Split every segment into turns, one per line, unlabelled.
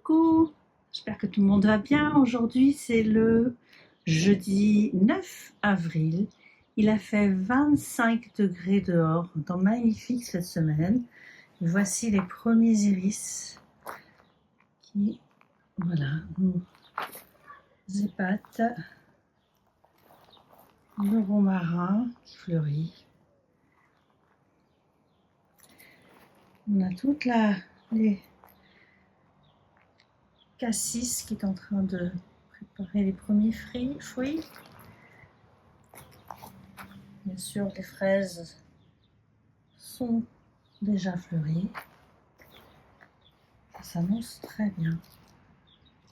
Coucou, j'espère que tout le monde va bien. Aujourd'hui, c'est le jeudi 9 avril. Il a fait 25 degrés dehors, un temps magnifique cette semaine. Et voici les premiers iris qui, voilà, nous épatent. Le romarin qui fleurit. On a toute les cassis qui est en train de préparer les premiers fruits. Bien sûr, les fraises sont déjà fleuries. Ça s'annonce très bien.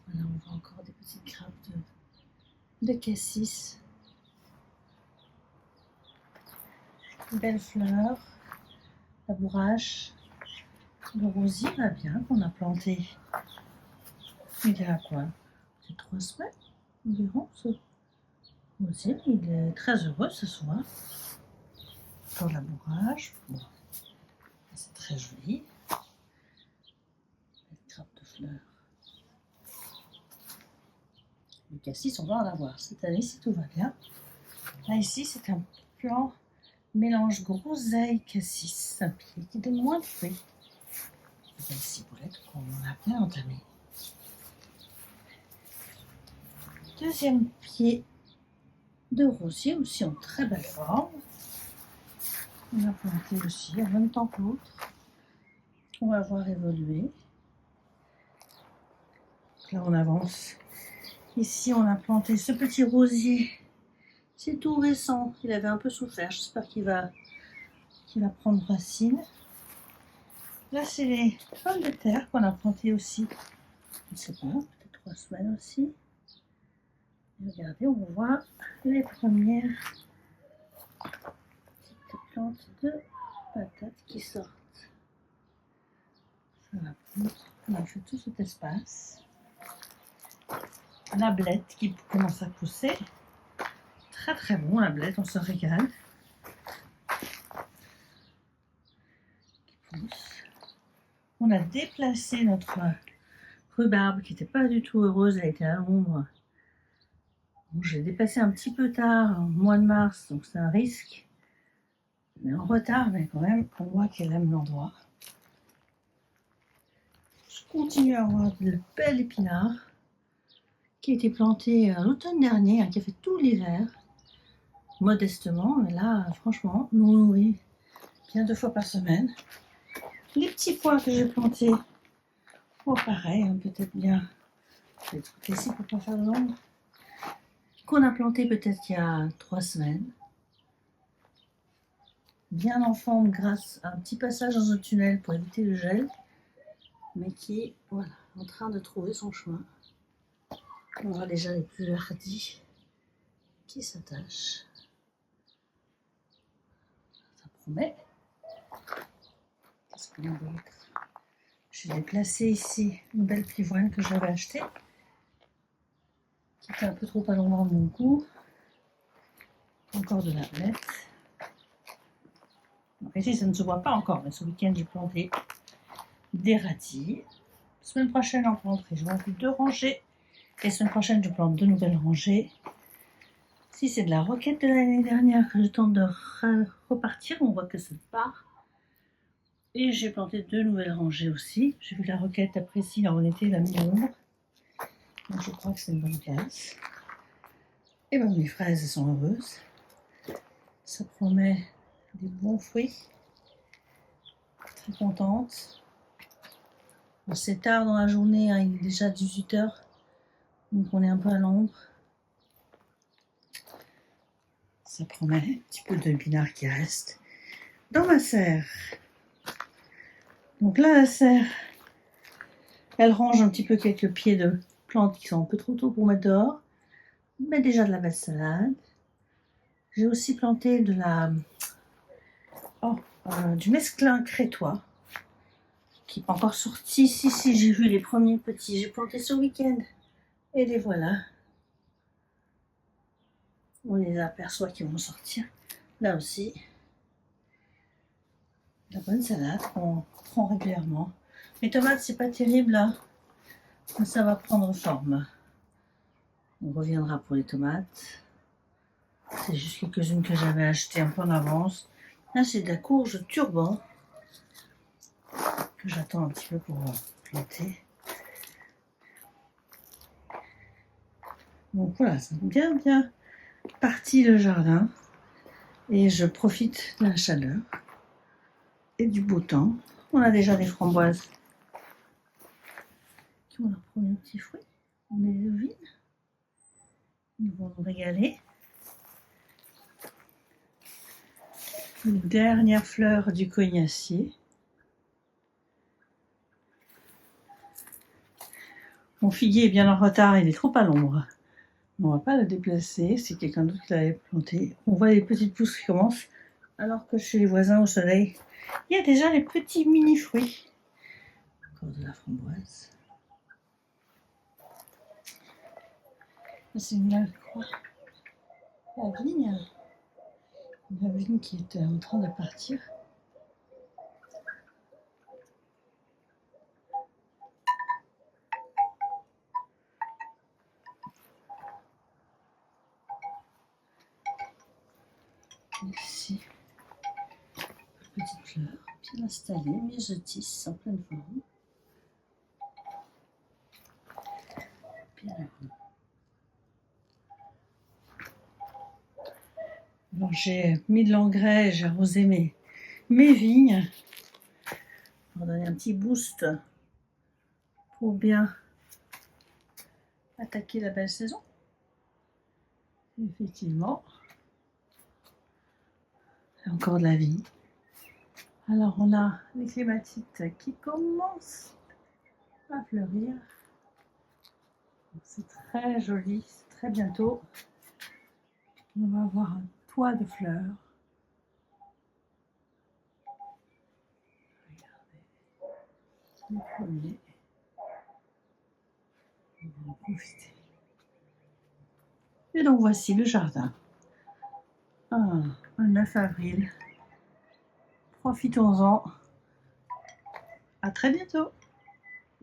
Voilà, on voit encore des petites grappes de cassis. Belles fleurs, la bourrache, le rosier va bien qu'on a planté. Il y a quoi? C'est 3 semaines environ. Ce rosier, il est très heureux ce soir. Encore la bourrache. Bon. C'est très joli. Belle grappe de fleurs. Le cassis, on va en avoir cette année si tout va bien. Là, ici, c'est un plant mélange groseille cassis, un pied qui donne moins de fruits. Une belle ciboulette qu'on a bien entamée. Deuxième pied de rosier aussi en très belle forme. On a planté aussi en même temps que l'autre. On va voir évoluer. Là, on avance. Ici, on a planté ce petit rosier. C'est tout récent. Il avait un peu souffert. J'espère qu'il va prendre racine. Là, c'est les pommes de terre qu'on a plantées aussi. Je ne sais pas, peut-être 3 semaines aussi. Et regardez, on voit les premières petites plantes de patates qui sortent. Ça va prendre. On a fait tout cet espace. La blette qui commence à pousser. Très très bon la blette, on se régale. Qui pousse. On a déplacé notre rhubarbe qui n'était pas du tout heureuse, elle était à l'ombre. Bon, j'ai déplacé un petit peu tard, au mois de mars, donc c'est un risque. Mais en retard, mais quand même, on voit qu'elle aime l'endroit. Je continue à avoir de belles épinards qui a été planté l'automne dernier, hein, qui a fait tout l'hiver, modestement, mais là, franchement, nous nourrit bien 2 fois par semaine. Les petits pois que j'ai plantés, oh, pareil, hein, peut-être bien. Je vais être ici pour ne pas faire de l'ombre. Qu'on a planté peut-être il y a 3 semaines. Bien en forme grâce à un petit passage dans un tunnel pour éviter le gel, mais qui est voilà, en train de trouver son chemin. On voit déjà les plus hardis qui s'attachent. Ça promet. Qu'est-ce qu'on a d'autre? J'ai déplacé ici une belle pivoine que j'avais achetée, qui était un peu trop à l'endroit de mon goût. Encore de la blette. Donc ici, ça ne se voit pas encore, mais ce week-end, j'ai planté des radis. La semaine prochaine, j'en planterai. Je vais 2 rangées. Et la semaine prochaine, je plante 2 nouvelles rangées. Si c'est de la roquette de l'année dernière que je tente de repartir, on voit que ça part. Et j'ai planté 2 nouvelles rangées aussi. J'ai vu la roquette apprécier en été, la mi-ombre. Donc je crois que c'est une bonne place. Et bien mes fraises, elles sont heureuses. Ça promet des bons fruits. Très contente. Bon, c'est tard dans la journée, hein, il est déjà 18 h. Donc on est un peu à l'ombre. Ça promet un petit peu de pinard qui reste dans ma serre. Donc là, la serre, elle range un petit peu quelques pieds de plantes qui sont un peu trop tôt pour mettre dehors. Mais déjà de la belle salade. J'ai aussi planté de du mesclun crétois qui n'est pas encore sorti. Si, j'ai vu les premiers petits. J'ai planté ce week-end. Et les voilà. On les aperçoit qui vont sortir. Là aussi, la bonne salade qu'on prend régulièrement. Les tomates, c'est pas terrible là. Ça va prendre forme. On reviendra pour les tomates. C'est juste quelques-unes que j'avais achetées un peu en avance. Là, c'est de la courge turban que j'attends un petit peu pour planter. Donc voilà, c'est bien parti le jardin. Et je profite de la chaleur et du beau temps. On a déjà des framboises qui ont leur premier petit fruit. On est devine. Ils vont nous régaler. Une dernière fleur du cognacier. Mon figuier est bien en retard, il est trop à l'ombre. On va pas le déplacer, c'est quelqu'un d'autre qui l'avait planté. On voit les petites pousses qui commencent, alors que chez les voisins au soleil, il y a déjà les petits mini-fruits. Encore de la framboise. C'est une la vigne. La vigne qui est en train de partir. Ici, petite fleur, bien installée, myosotis en pleine forme. Bien heureux. Alors j'ai mis de l'engrais, j'ai arrosé mes vignes pour donner un petit boost pour bien attaquer la belle saison. Effectivement, il y a encore de la vie. Alors on a les clématites qui commencent à fleurir. C'est très joli, c'est très bientôt. On va avoir un toit de fleurs. Regardez, les premiers. On va en profiter. Et donc voici le jardin. Un 9 avril. Profitons-en. À très bientôt.